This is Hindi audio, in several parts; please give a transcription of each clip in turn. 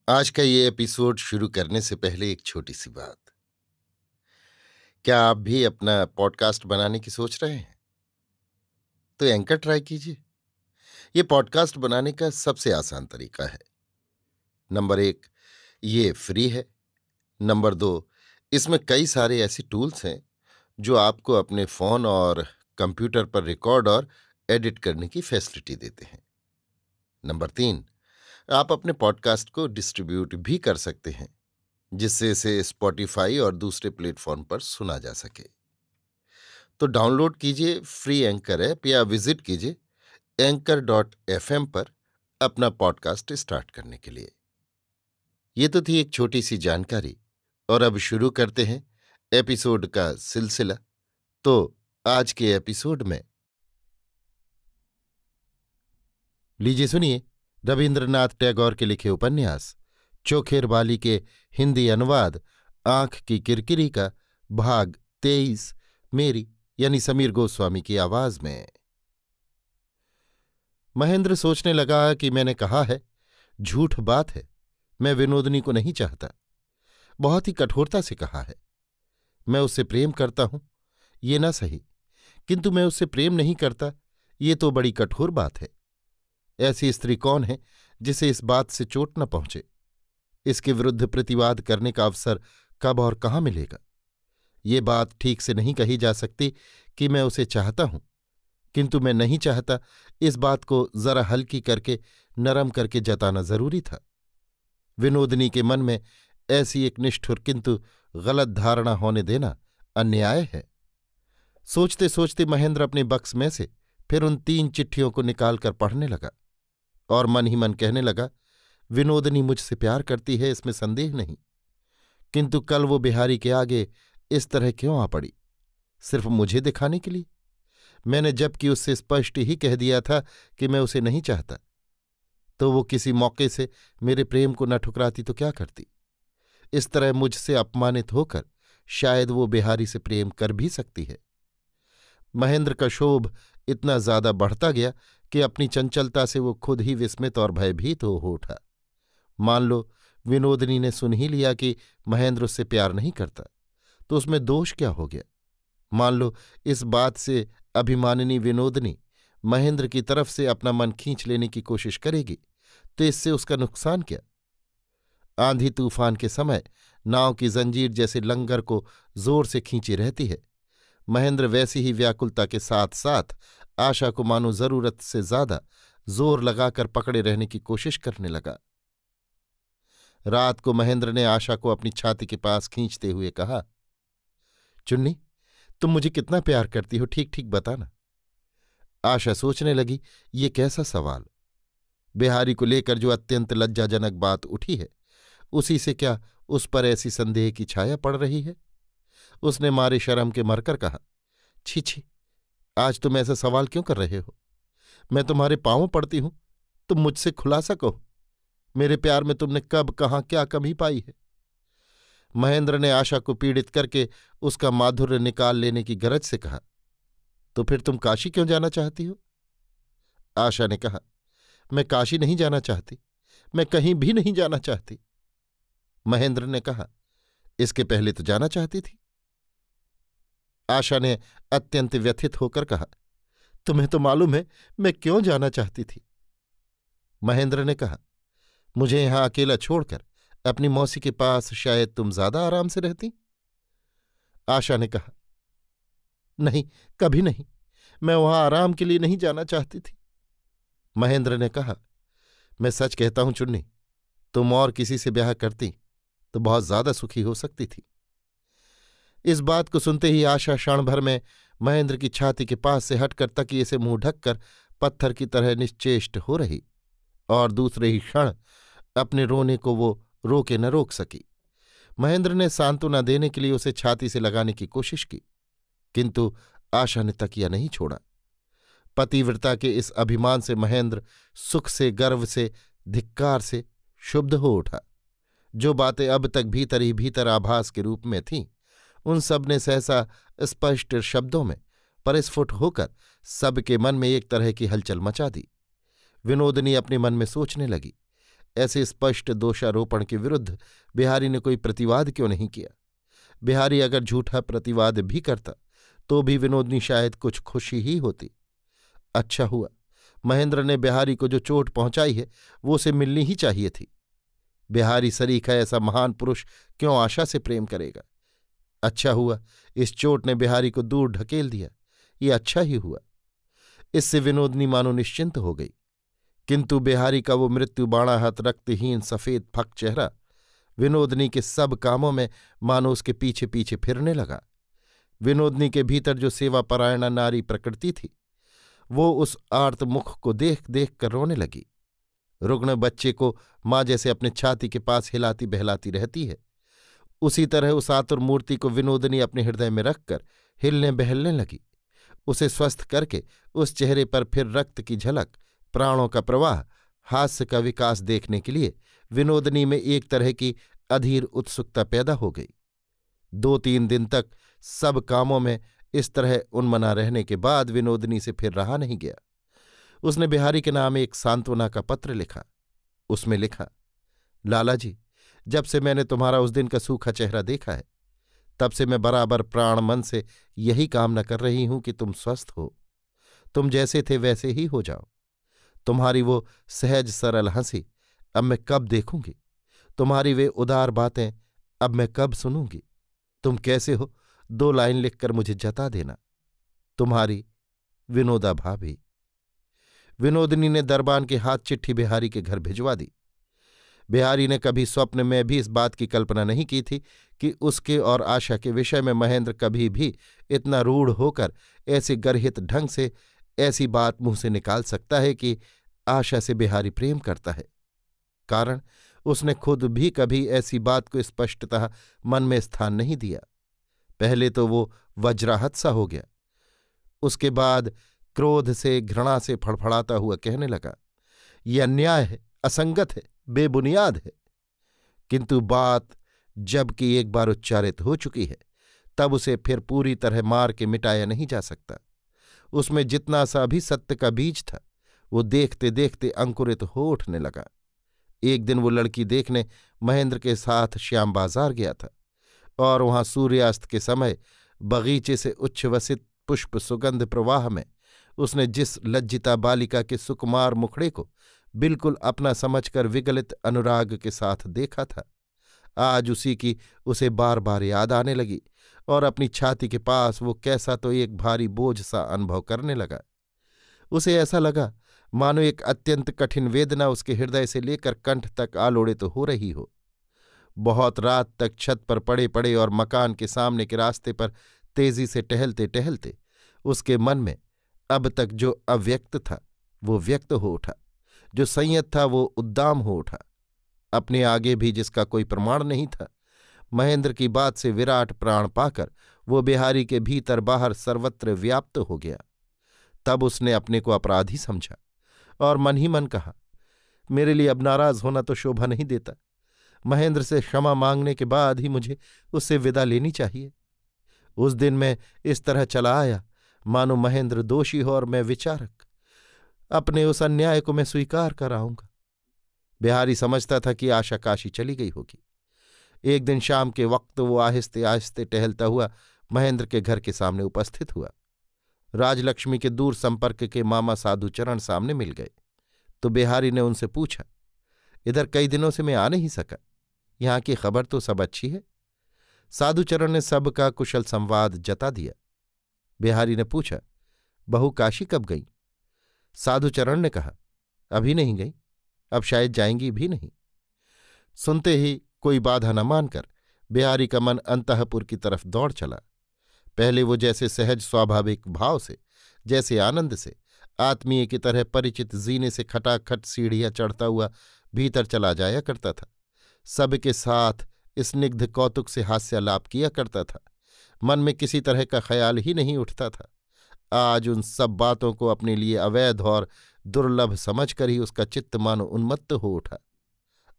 आज का ये एपिसोड शुरू करने से पहले एक छोटी सी बात। क्या आप भी अपना पॉडकास्ट बनाने की सोच रहे हैं? तो एंकर ट्राई कीजिए। ये पॉडकास्ट बनाने का सबसे आसान तरीका है। नंबर 1, ये फ्री है। नंबर 2, इसमें कई सारे ऐसे टूल्स हैं जो आपको अपने फोन और कंप्यूटर पर रिकॉर्ड और एडिट करने की फैसिलिटी देते हैं। नंबर 3, आप अपने पॉडकास्ट को डिस्ट्रीब्यूट भी कर सकते हैं, जिससे इसे स्पॉटिफाई और दूसरे प्लेटफॉर्म पर सुना जा सके। तो डाउनलोड कीजिए फ्री एंकर ऐप या विजिट कीजिए anchor.fm पर अपना पॉडकास्ट स्टार्ट करने के लिए। ये तो थी एक छोटी सी जानकारी, और अब शुरू करते हैं एपिसोड का सिलसिला। तो आज के एपिसोड में लीजिए सुनिए रविंद्रनाथ टैगोर के लिखे उपन्यास चोखेर बाली के हिंदी अनुवाद आंख की किरकिरी का भाग 23, मेरी यानी समीर गोस्वामी की आवाज में। महेंद्र सोचने लगा कि मैंने कहा है, झूठ बात है, मैं विनोदनी को नहीं चाहता। बहुत ही कठोरता से कहा है। मैं उससे प्रेम करता हूं, ये ना सही, किंतु मैं उससे प्रेम नहीं करता, ये तो बड़ी कठोर बात है। ऐसी स्त्री कौन है जिसे इस बात से चोट न पहुंचे? इसके विरुद्ध प्रतिवाद करने का अवसर कब और कहाँ मिलेगा? ये बात ठीक से नहीं कही जा सकती कि मैं उसे चाहता हूं, किंतु मैं नहीं चाहता, इस बात को जरा हल्की करके, नरम करके जताना जरूरी था। विनोदनी के मन में ऐसी एक निष्ठुर किंतु गलत धारणा होने देना अन्याय है। सोचते सोचते महेंद्र अपने बक्स में से फिर उन 3 चिट्ठियों को निकालकर पढ़ने लगा और मन ही मन कहने लगा, विनोदनी मुझसे प्यार करती है, इसमें संदेह नहीं, किंतु कल वो बिहारी के आगे इस तरह क्यों आ पड़ी? सिर्फ मुझे दिखाने के लिए? मैंने जबकि उससे स्पष्ट ही कह दिया था कि मैं उसे नहीं चाहता, तो वो किसी मौके से मेरे प्रेम को न ठुकराती तो क्या करती? इस तरह मुझसे अपमानित होकर शायद वो बिहारी से प्रेम कर भी सकती है। महेंद्र का क्षोभ इतना ज्यादा बढ़ता गया कि अपनी चंचलता से वो खुद ही विस्मित और भयभीत हो उठा। मान लो विनोदनी ने सुन ही लिया कि महेंद्र उससे प्यार नहीं करता, तो उसमें दोष क्या हो गया? मान लो इस बात से अभिमानिनी विनोदनी महेंद्र की तरफ से अपना मन खींच लेने की कोशिश करेगी, तो इससे उसका नुकसान क्या? आंधी तूफान के समय नाव की जंजीर जैसे लंगर को जोर से खींची रहती है, महेंद्र वैसी ही व्याकुलता के साथ साथ आशा को मानो जरूरत से ज्यादा जोर लगाकर पकड़े रहने की कोशिश करने लगा। रात को महेंद्र ने आशा को अपनी छाती के पास खींचते हुए कहा, चुन्नी, तुम मुझे कितना प्यार करती हो, ठीक ठीक बताना। आशा सोचने लगी, ये कैसा सवाल? बिहारी को लेकर जो अत्यंत लज्जाजनक बात उठी है, उसी से क्या उस पर ऐसी संदेह की छाया पड़ रही है? उसने मारे शर्म के मरकर कहा, छी छी, आज तुम ऐसा सवाल क्यों कर रहे हो? मैं तुम्हारे पांवों पड़ती हूं, तुम मुझसे खुलासा कहो। मेरे प्यार में तुमने कब कहाँ क्या कमी पाई है? महेंद्र ने आशा को पीड़ित करके उसका माधुर्य निकाल लेने की गरज से कहा, तो फिर तुम काशी क्यों जाना चाहती हो? आशा ने कहा, मैं काशी नहीं जाना चाहती, मैं कहीं भी नहीं जाना चाहती। महेंद्र ने कहा, इसके पहले तो जाना चाहती थी। आशा ने अत्यंत व्यथित होकर कहा, तुम्हें तो मालूम है मैं क्यों जाना चाहती थी। महेंद्र ने कहा, मुझे यहां अकेला छोड़कर अपनी मौसी के पास शायद तुम ज्यादा आराम से रहती। आशा ने कहा, नहीं, कभी नहीं, मैं वहां आराम के लिए नहीं जाना चाहती थी। महेंद्र ने कहा, मैं सच कहता हूं चुन्नी, तुम और किसी से ब्याह करती तो बहुत ज्यादा सुखी हो सकती थी। इस बात को सुनते ही आशा क्षण भर में महेंद्र की छाती के पास से हटकर तकिए से मुंह ढककर पत्थर की तरह निश्चेष्ट हो रही, और दूसरे ही क्षण अपने रोने को वो रोके न रोक सकी। महेंद्र ने सांत्वना देने के लिए उसे छाती से लगाने की कोशिश की, किंतु आशा ने तकिया नहीं छोड़ा। पतिव्रता के इस अभिमान से महेंद्र सुख से, गर्व से, धिक्कार से क्षुब्ध हो उठा। जो बातें अब तक भीतर ही भीतर आभास के रूप में थीं, उन सब ने सहसा स्पष्ट शब्दों में परिस्फुट होकर सबके मन में एक तरह की हलचल मचा दी। विनोदनी अपने मन में सोचने लगी, ऐसे स्पष्ट दोषारोपण के विरुद्ध बिहारी ने कोई प्रतिवाद क्यों नहीं किया? बिहारी अगर झूठा प्रतिवाद भी करता तो भी विनोदनी शायद कुछ खुशी ही होती। अच्छा हुआ महेंद्र ने बिहारी को जो चोट पहुंचाई है वो उसे मिलनी ही चाहिए थी। बिहारी सरीखा ऐसा महान पुरुष क्यों आशा से प्रेम करेगा? अच्छा हुआ इस चोट ने बिहारी को दूर ढकेल दिया। ये अच्छा ही हुआ। इससे विनोदनी मानो निश्चिंत हो गई। किंतु बिहारी का वो मृत्यु बाणाहत रक्तहीन सफेद फक चेहरा विनोदनी के सब कामों में मानो उसके पीछे पीछे फिरने लगा। विनोदनी के भीतर जो सेवापरायणा नारी प्रकृति थी वो उस आर्त मुख को देख देख कर रोने लगी। रुग्ण बच्चे को माँ जैसे अपने छाती के पास हिलाती बहलाती रहती है, उसी तरह उस आतुर मूर्ति को विनोदनी अपने हृदय में रखकर हिलने बहलने लगी। उसे स्वस्थ करके उस चेहरे पर फिर रक्त की झलक, प्राणों का प्रवाह, हास्य का विकास देखने के लिए विनोदनी में एक तरह की अधीर उत्सुकता पैदा हो गई। 2-3 दिन तक सब कामों में इस तरह उन्मना रहने के बाद विनोदनी से फिर रहा नहीं गया। उसने बिहारी के नाम एक सांत्वना का पत्र लिखा। उसमें लिखा, लाला जी, जब से मैंने तुम्हारा उस दिन का सूखा चेहरा देखा है तब से मैं बराबर प्राण मन से यही कामना कर रही हूं कि तुम स्वस्थ हो। तुम जैसे थे वैसे ही हो जाओ। तुम्हारी वो सहज सरल हंसी अब मैं कब देखूंगी? तुम्हारी वे उदार बातें अब मैं कब सुनूंगी? तुम कैसे हो 2 लाइन लिखकर मुझे जता देना। तुम्हारी विनोदा भाभी। विनोदनी ने दरबान के हाथ चिट्ठी बिहारी के घर भिजवा दी। बिहारी ने कभी स्वप्न में भी इस बात की कल्पना नहीं की थी कि उसके और आशा के विषय में महेंद्र कभी भी इतना रूढ़ होकर ऐसे गर्हित ढंग से ऐसी बात मुंह से निकाल सकता है कि आशा से बिहारी प्रेम करता है। कारण उसने खुद भी कभी ऐसी बात को स्पष्टतः मन में स्थान नहीं दिया। पहले तो वो वज्राहत सा हो गया, उसके बाद क्रोध से घृणा से फड़फड़ाता हुआ कहने लगा, यह अन्याय है, असंगत है, बेबुनियाद है। किंतु बात जबकि एक बार उच्चारित हो चुकी है तब उसे फिर पूरी तरह मार के मिटाया नहीं जा सकता। उसमें जितना सा भी सत्य का बीज था वो देखते देखते अंकुरित हो उठने लगा। एक दिन वो लड़की देखने महेंद्र के साथ श्याम बाजार गया था और वहां सूर्यास्त के समय बगीचे से उच्छ्वसित पुष्प सुगंध प्रवाह में उसने जिस लज्जिता बालिका के सुकुमार मुखड़े को बिल्कुल अपना समझकर विगलित अनुराग के साथ देखा था, आज उसी की उसे बार बार याद आने लगी और अपनी छाती के पास वो कैसा तो एक भारी बोझ सा अनुभव करने लगा। उसे ऐसा लगा मानो एक अत्यंत कठिन वेदना उसके हृदय से लेकर कंठ तक आलोड़ित हो रही हो। बहुत रात तक छत पर पड़े पड़े और मकान के सामने के रास्ते पर तेजी से टहलते टहलते उसके मन में अब तक जो अव्यक्त था वो व्यक्त हो उठा, जो संयत था वो उद्दाम हो उठा। अपने आगे भी जिसका कोई प्रमाण नहीं था, महेंद्र की बात से विराट प्राण पाकर वो बिहारी के भीतर बाहर सर्वत्र व्याप्त हो गया। तब उसने अपने को अपराधी समझा और मन ही मन कहा, मेरे लिए अब नाराज होना तो शोभा नहीं देता। महेंद्र से क्षमा मांगने के बाद ही मुझे उससे विदा लेनी चाहिए। उस दिन मैं इस तरह चला आया मानो महेंद्र दोषी हो और मैं विचारक। अपने उस अन्याय को मैं स्वीकार कर आऊंगा। बिहारी समझता था कि आशा काशी चली गई होगी। एक दिन शाम के वक्त वो आहिस्ते आहिस्ते टहलता हुआ महेंद्र के घर के सामने उपस्थित हुआ। राजलक्ष्मी के दूर संपर्क के मामा साधुचरण सामने मिल गए तो बिहारी ने उनसे पूछा, इधर कई दिनों से मैं आ नहीं सका, यहाँ की खबर तो सब अच्छी है? साधुचरण ने सबका कुशल संवाद जता दिया। बिहारी ने पूछा, बहू काशी कब गई? साधुचरण ने कहा, अभी नहीं गई, अब शायद जाएंगी भी नहीं। सुनते ही कोई बाधा न मानकर बिहारी का मन अंतःपुर की तरफ दौड़ चला। पहले वो जैसे सहज स्वाभाविक भाव से, जैसे आनंद से, आत्मीय की तरह परिचित जीने से खटाखट सीढ़ियां चढ़ता हुआ भीतर चला जाया करता था। सबके साथ स्निग्ध कौतुक से हास्यालाप किया करता था। मन में किसी तरह का ख्याल ही नहीं उठता था। आज उन सब बातों को अपने लिए अवैध और दुर्लभ समझकर ही उसका चित्त मानो उन्मत्त हो उठा।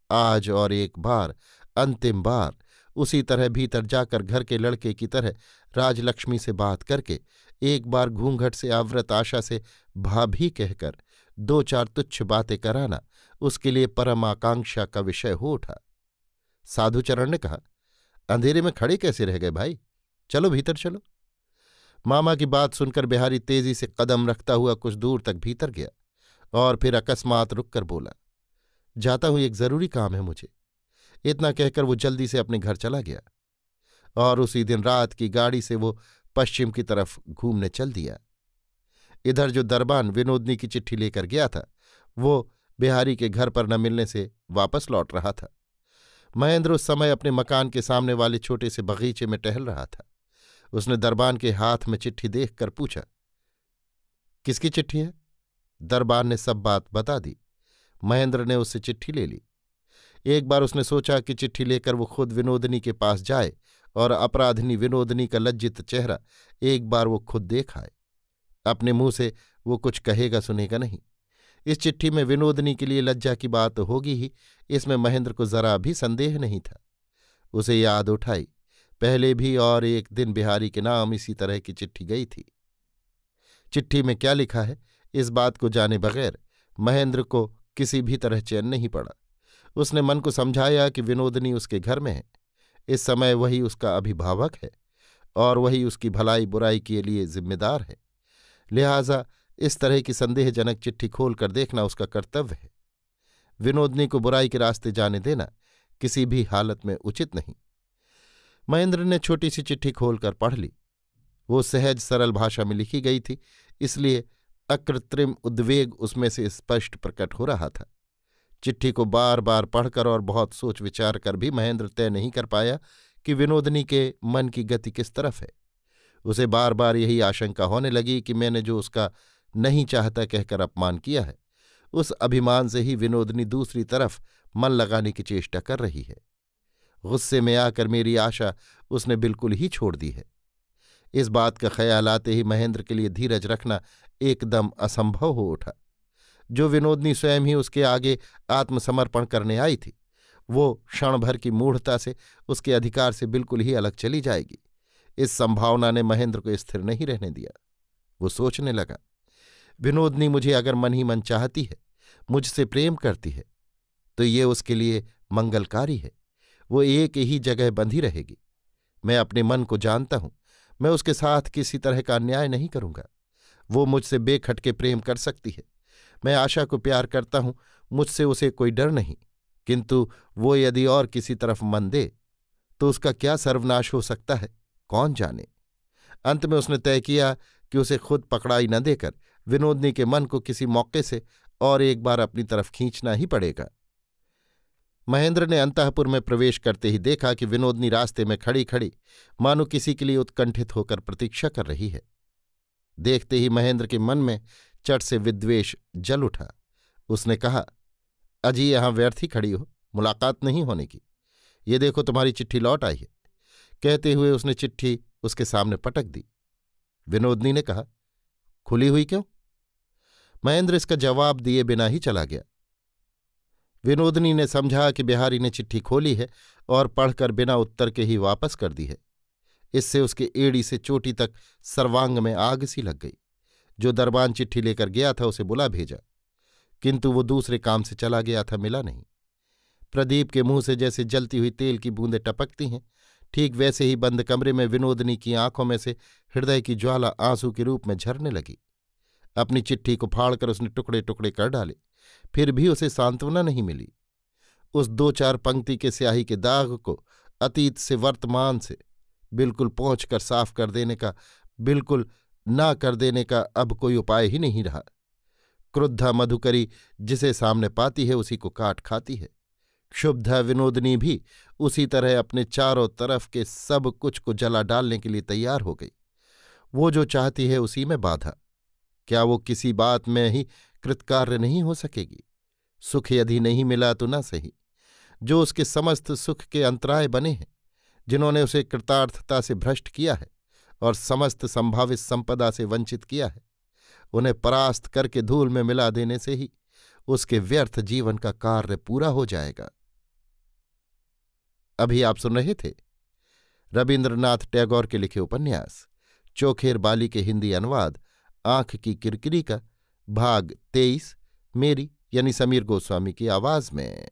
आज और एक बार, अंतिम बार उसी तरह भीतर जाकर घर के लड़के की तरह राजलक्ष्मी से बात करके एक बार घूंघट से आवृत आशा से भाभी कहकर दो चार तुच्छ बातें कराना उसके लिए परम आकांक्षा का विषय हो उठा। साधुचरण ने कहा, अंधेरे में खड़े कैसे रह गए भाई, चलो भीतर चलो। मामा की बात सुनकर बिहारी तेजी से कदम रखता हुआ कुछ दूर तक भीतर गया और फिर अकस्मात रुककर बोला, जाता हूं, एक जरूरी काम है मुझे। इतना कहकर वो जल्दी से अपने घर चला गया और उसी दिन रात की गाड़ी से वो पश्चिम की तरफ घूमने चल दिया। इधर जो दरबान विनोदनी की चिट्ठी लेकर गया था वो बिहारी के घर पर न मिलने से वापस लौट रहा था। महेंद्र उस समय अपने मकान के सामने वाले छोटे से बगीचे में टहल रहा था। उसने दरबान के हाथ में चिट्ठी देखकर पूछा, किसकी चिट्ठी है? दरबान ने सब बात बता दी। महेंद्र ने उससे चिट्ठी ले ली। एक बार उसने सोचा कि चिट्ठी लेकर वो खुद विनोदनी के पास जाए और अपराधिनी विनोदनी का लज्जित चेहरा एक बार वो खुद देख आए। अपने मुंह से वो कुछ कहेगा सुनेगा नहीं। इस चिट्ठी में विनोदनी के लिए लज्जा की बात होगी ही, इसमें महेंद्र को जरा भी संदेह नहीं था। उसे याद उठाई, पहले भी और एक दिन बिहारी के नाम इसी तरह की चिट्ठी गई थी। चिट्ठी में क्या लिखा है इस बात को जाने बगैर महेंद्र को किसी भी तरह चैन नहीं पड़ा। उसने मन को समझाया कि विनोदनी उसके घर में है, इस समय वही उसका अभिभावक है और वही उसकी भलाई बुराई के लिए जिम्मेदार है। लिहाजा इस तरह की संदेहजनक चिट्ठी खोलकर देखना उसका कर्तव्य है। विनोदनी को बुराई के रास्ते जाने देना किसी भी हालत में उचित नहीं। महेंद्र ने छोटी सी चिट्ठी खोलकर पढ़ ली। वो सहज सरल भाषा में लिखी गई थी, इसलिए अकृत्रिम उद्वेग उसमें से स्पष्ट प्रकट हो रहा था। चिट्ठी को बार बार पढ़कर और बहुत सोच विचार कर भी महेंद्र तय नहीं कर पाया कि विनोदनी के मन की गति किस तरफ है। उसे बार बार यही आशंका होने लगी कि मैंने जो उसका नहीं चाहता कहकर अपमान किया है, उस अभिमान से ही विनोदनी दूसरी तरफ मन लगाने की चेष्टा कर रही है। गुस्से में आकर मेरी आशा उसने बिल्कुल ही छोड़ दी है। इस बात का ख्याल आते ही महेंद्र के लिए धीरज रखना एकदम असंभव हो उठा। जो विनोदनी स्वयं ही उसके आगे आत्मसमर्पण करने आई थी, वो क्षण भर की मूढ़ता से उसके अधिकार से बिल्कुल ही अलग चली जाएगी, इस संभावना ने महेंद्र को स्थिर नहीं रहने दिया। वो सोचने लगा, विनोदनी मुझे अगर मन ही मन चाहती है, मुझसे प्रेम करती है, तो ये उसके लिए मंगलकारी है। वो एक ही जगह बंधी रहेगी। मैं अपने मन को जानता हूं, मैं उसके साथ किसी तरह का अन्याय नहीं करूंगा। वो मुझसे बेखटके प्रेम कर सकती है। मैं आशा को प्यार करता हूं, मुझसे उसे कोई डर नहीं, किंतु वो यदि और किसी तरफ मन दे तो उसका क्या सर्वनाश हो सकता है, कौन जाने। अंत में उसने तय किया कि उसे खुद पकड़ाई न देकर विनोदनी के मन को किसी मौके से और एक बार अपनी तरफ खींचना ही पड़ेगा। महेंद्र ने अंतःपुर में प्रवेश करते ही देखा कि विनोदनी रास्ते में खड़ी खड़ी मानो किसी के लिए उत्कंठित होकर प्रतीक्षा कर रही है। देखते ही महेंद्र के मन में चट से विद्वेष जल उठा। उसने कहा, अजी यहां व्यर्थ ही खड़ी हो, मुलाकात नहीं होने की। ये देखो तुम्हारी चिट्ठी लौट आई है। कहते हुए उसने चिट्ठी उसके सामने पटक दी। विनोदनी ने कहा, खुली हुई क्यों? महेंद्र इसका जवाब दिए बिना ही चला गया। विनोदनी ने समझा कि बिहारी ने चिट्ठी खोली है और पढ़कर बिना उत्तर के ही वापस कर दी है। इससे उसके एड़ी से चोटी तक सर्वांग में आग सी लग गई। जो दरबान चिट्ठी लेकर गया था उसे बुला भेजा, किंतु वो दूसरे काम से चला गया था, मिला नहीं। प्रदीप के मुंह से जैसे जलती हुई तेल की बूंदें टपकती हैं, ठीक वैसे ही बंद कमरे में विनोदनी की आंखों में से हृदय की ज्वाला आंसू के रूप में झरने लगी। अपनी चिट्ठी को फाड़कर उसने टुकड़े टुकड़े कर डाले, फिर भी उसे सांत्वना नहीं मिली। उस दो चार पंक्ति के स्याही के दाग को अतीत से वर्तमान से बिल्कुल पोंछकर साफ कर देने का, बिल्कुल ना कर देने का अब कोई उपाय ही नहीं रहा। क्रुद्धा मधुकरी जिसे सामने पाती है उसी को काट खाती है। क्षुब्धा विनोदनी भी उसी तरह अपने चारों तरफ के सब कुछ को जला डालने के लिए तैयार हो गई। वो जो चाहती है उसी में बाधा। क्या वो किसी बात में ही कृतकार्य नहीं हो सकेगी? सुख यदि नहीं मिला तो न सही, जो उसके समस्त सुख के अंतराय बने हैं, जिन्होंने उसे कृतार्थता से भ्रष्ट किया है और समस्त संभावित संपदा से वंचित किया है, उन्हें परास्त करके धूल में मिला देने से ही उसके व्यर्थ जीवन का कार्य पूरा हो जाएगा। अभी आप सुन रहे थे रवीन्द्रनाथ टैगोर के लिखे उपन्यास चोखेर बाली के हिंदी अनुवाद आंख की किरकिरी का भाग 23, मेरी यानी समीर गोस्वामी की आवाज में।